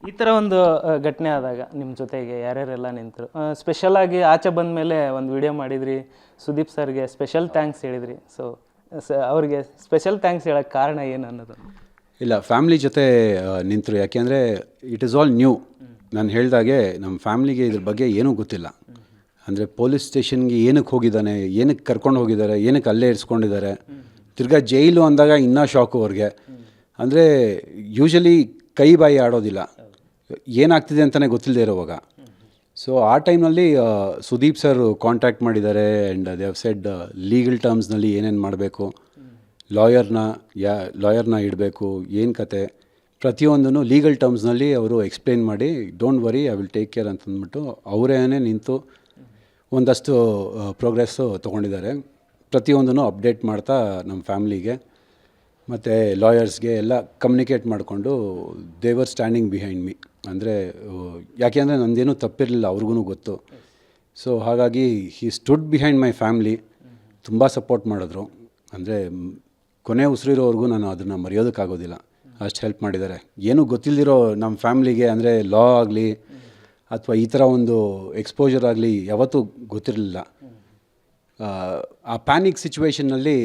ಈ ಥರ ಒಂದು ಘಟನೆ ಆದಾಗ ನಿಮ್ಮ ಜೊತೆಗೆ ಯಾರ್ಯಾರೆಲ್ಲ ನಿಂತರು, ಸ್ಪೆಷಲಾಗಿ ಆಚೆ ಬಂದ ಮೇಲೆ ಒಂದು ವಿಡಿಯೋ ಮಾಡಿದ್ರಿ, ಸುದೀಪ್ ಸರ್ಗೆ ಸ್ಪೆಷಲ್ ಥ್ಯಾಂಕ್ಸ್ ಹೇಳಿದ್ರಿ. ಸೊ ಅವ್ರಿಗೆ ಸ್ಪೆಷಲ್ ಥ್ಯಾಂಕ್ಸ್ ಹೇಳೋಕ್ಕೆ ಕಾರಣ ಏನು ಅನ್ನೋದು? ಇಲ್ಲ, ಫ್ಯಾಮ್ಲಿ ಜೊತೆ ನಿಂತರು. ಯಾಕೆಂದರೆ ಇಟ್ ಈಸ್ ಆಲ್ ನ್ಯೂ. ನಾನು ಹೇಳ್ದಾಗೆ ನಮ್ಮ ಫ್ಯಾಮ್ಲಿಗೆ ಇದ್ರ ಬಗ್ಗೆ ಏನೂ ಗೊತ್ತಿಲ್ಲ. ಅಂದರೆ ಪೊಲೀಸ್ ಸ್ಟೇಷನ್ಗೆ ಏನಕ್ಕೆ ಹೋಗಿದ್ದಾನೆ, ಏನಕ್ಕೆ ಕರ್ಕೊಂಡು ಹೋಗಿದ್ದಾರೆ, ಏನಕ್ಕೆ ಅಲ್ಲೇ ಇರಿಸ್ಕೊಂಡಿದ್ದಾರೆ, ತಿರ್ಗಾ ಜೈಲು ಅಂದಾಗ ಇನ್ನೂ ಶಾಕು ಅವ್ರಿಗೆ. ಅಂದರೆ ಯೂಶಲಿ ಕೈ ಬಾಯಿ ಆಡೋದಿಲ್ಲ, ಏನಾಗ್ತಿದೆ ಅಂತಲೇ ಗೊತ್ತಿಲ್ಲದೆ ಇರೋವಾಗ. ಸೊ ಆ ಟೈಮ್ನಲ್ಲಿ ಸುದೀಪ್ ಸರ್ ಕಾಂಟ್ಯಾಕ್ಟ್ ಮಾಡಿದ್ದಾರೆ and they have said legal ಟರ್ಮ್ಸ್ನಲ್ಲಿ ಏನೇನು ಮಾಡಬೇಕು, ಲಾಯರ್ನ ಇಡಬೇಕು, ಏನು ಕತೆ, ಪ್ರತಿಯೊಂದೂ ಲೀಗಲ್ ಟರ್ಮ್ಸ್ನಲ್ಲಿ ಅವರು ಎಕ್ಸ್ಪ್ಲೇನ್ ಮಾಡಿ don't worry I will take care ಅಂತಂದ್ಬಿಟ್ಟು ಅವರೇನೇ ನಿಂತು ಒಂದಷ್ಟು ಪ್ರೋಗ್ರೆಸ್ಸು ತೊಗೊಂಡಿದ್ದಾರೆ. ಪ್ರತಿಯೊಂದನ್ನು ಅಪ್ಡೇಟ್ ಮಾಡ್ತಾ ನಮ್ಮ ಫ್ಯಾಮ್ಲಿಗೆ ಮತ್ತು ಲಾಯರ್ಸ್ಗೆ ಎಲ್ಲ ಕಮ್ಯುನಿಕೇಟ್ ಮಾಡಿಕೊಂಡು they were standing behind me. ಅಂದರೆ ಯಾಕೆಂದರೆ ನಂದೇನೂ ತಪ್ಪಿರಲಿಲ್ಲ, ಅವ್ರಿಗೂ ಗೊತ್ತು. ಸೊ ಹಾಗಾಗಿ ಹಿ ಸ್ಟುಡ್ ಬಿಹೈಂಡ್ ಮೈ ಫ್ಯಾಮ್ಲಿ. ತುಂಬ ಸಪೋರ್ಟ್ ಮಾಡಿದ್ರು. ಅಂದರೆ ಕೊನೆ ಉಸಿರಿರೋವರೆಗೂ ನಾನು ಅದನ್ನು ಮರೆಯೋದಕ್ಕಾಗೋದಿಲ್ಲ, ಅಷ್ಟು ಹೆಲ್ಪ್ ಮಾಡಿದ್ದಾರೆ. ಏನೂ ಗೊತ್ತಿಲ್ಲದಿರೋ ನಮ್ಮ ಫ್ಯಾಮ್ಲಿಗೆ, ಅಂದರೆ ಲಾ ಆಗಲಿ ಅಥವಾ ಈ ಥರ ಒಂದು ಎಕ್ಸ್ಪೋಜರ್ ಆಗಲಿ ಯಾವತ್ತೂ ಗೊತ್ತಿರಲಿಲ್ಲ. ಆ ಪ್ಯಾನಿಕ್ ಸಿಚುವೇಷನ್ನಲ್ಲಿ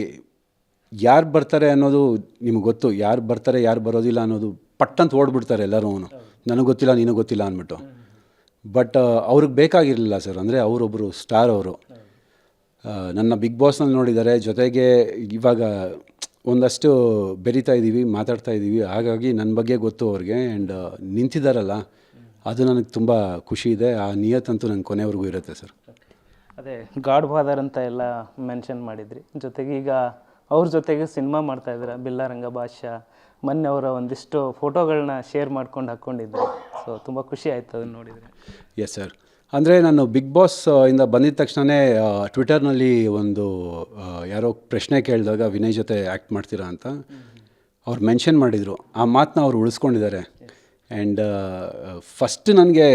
ಯಾರು ಬರ್ತಾರೆ ಅನ್ನೋದು ನಿಮಗೆ ಗೊತ್ತು, ಯಾರು ಬರ್ತಾರೆ ಯಾರು ಬರೋದಿಲ್ಲ ಅನ್ನೋದು ಪಟ್ಟಂತ ಓಡ್ಬಿಡ್ತಾರೆ ಎಲ್ಲರೂ, ನನಗೆ ಗೊತ್ತಿಲ್ಲ ನೀನು ಗೊತ್ತಿಲ್ಲ ಅಂದ್ಬಿಟ್ಟು. ಬಟ್ ಅವ್ರಿಗೆ ಬೇಕಾಗಿರಲಿಲ್ಲ ಸರ್. ಅಂದರೆ ಅವರೊಬ್ಬರು ಸ್ಟಾರ್. ಅವರು ನನ್ನ ಬಿಗ್ ಬಾಸ್ನಲ್ಲಿ ನೋಡಿದ್ದಾರೆ, ಜೊತೆಗೆ ಇವಾಗ ಒಂದಷ್ಟು ಬೆರೀತಾ ಇದ್ದೀವಿ, ಮಾತಾಡ್ತಾ ಇದ್ದೀವಿ. ಹಾಗಾಗಿ ನನ್ನ ಬಗ್ಗೆ ಗೊತ್ತು ಅವ್ರಿಗೆ. ಆ್ಯಂಡ್ ನಿಂತಿದ್ದಾರಲ್ಲ, ಅದು ನನಗೆ ತುಂಬ ಖುಷಿ ಇದೆ. ಆ ನಿಯತ್ತಂತೂ ನಂಗೆ ಕೊನೆವರೆಗೂ ಇರುತ್ತೆ ಸರ್. ಅದೇ ಗಾಡ್ ಫಾದರ್ ಅಂತ ಎಲ್ಲ ಮೆನ್ಷನ್ ಮಾಡಿದ್ರಿ. ಜೊತೆಗೆ ಈಗ ಅವ್ರ ಜೊತೆಗೆ ಸಿನಿಮಾ ಮಾಡ್ತಾಯಿದ್ದೀರ, ಬಿಲ್ಲಾರಂಗ ಭಾಷಾ. ಮೊನ್ನೆ ಅವರ ಒಂದಿಷ್ಟು ಫೋಟೋಗಳನ್ನ ಶೇರ್ ಮಾಡ್ಕೊಂಡು ಹಾಕ್ಕೊಂಡಿದ್ದೆ. ಸೊ ತುಂಬ ಖುಷಿ ಆಯಿತು ಅದನ್ನು ನೋಡಿದರೆ. Yes sir. ಅಂದರೆ ನಾನು ಬಿಗ್ ಬಾಸ್ ಇಂದ ಬಂದಿದ್ದ ತಕ್ಷಣವೇ ಟ್ವಿಟರ್ನಲ್ಲಿ ಒಂದು ಯಾರೋ ಪ್ರಶ್ನೆ ಕೇಳಿದಾಗ ವಿನಯ್ ಜೊತೆ ಆ್ಯಕ್ಟ್ ಮಾಡ್ತೀರಾ ಅಂತ ಅವ್ರು ಮೆನ್ಷನ್ ಮಾಡಿದರು. ಆ ಮಾತನ್ನ ಅವ್ರು ಉಳಿಸ್ಕೊಂಡಿದ್ದಾರೆ. ಆ್ಯಂಡ್ ಫಸ್ಟ್ ನನಗೆ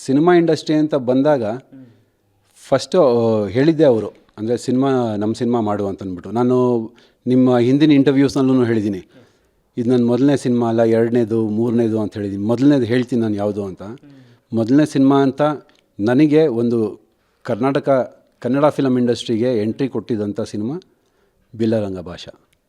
ಸಿನಿಮಾ ಇಂಡಸ್ಟ್ರಿ ಅಂತ ಬಂದಾಗ ಫಸ್ಟು ಹೇಳಿದ್ದೆ ಅವರು, ಅಂದರೆ ನಮ್ಮ ಸಿನಿಮಾ ಮಾಡು ಅಂತಂದ್ಬಿಟ್ಟು. ನಾನು ನಿಮ್ಮ ಹಿಂದಿನ ಇಂಟರ್ವ್ಯೂಸ್ನಲ್ಲೂ ಹೇಳಿದ್ದೀನಿ, ಇದು ನನ್ನ ಮೊದಲನೇ ಸಿನಿಮಾ ಅಲ್ಲ, ಎರಡನೇದು ಮೂರನೇದು ಅಂತ ಹೇಳಿದ್ದೀನಿ. ಮೊದಲನೇದು ಹೇಳ್ತೀನಿ ನಾನು ಯಾವುದು ಅಂತ. ಮೊದಲನೇ ಸಿನಿಮಾ ಅಂತ ನನಗೆ ಒಂದು ಕನ್ನಡ ಫಿಲಮ್ ಇಂಡಸ್ಟ್ರಿಗೆ ಎಂಟ್ರಿ ಕೊಟ್ಟಿದ್ದಂಥ ಸಿನಿಮಾ ಬಿಲ್ಲಾರಂಗ ಭಾಷಾ.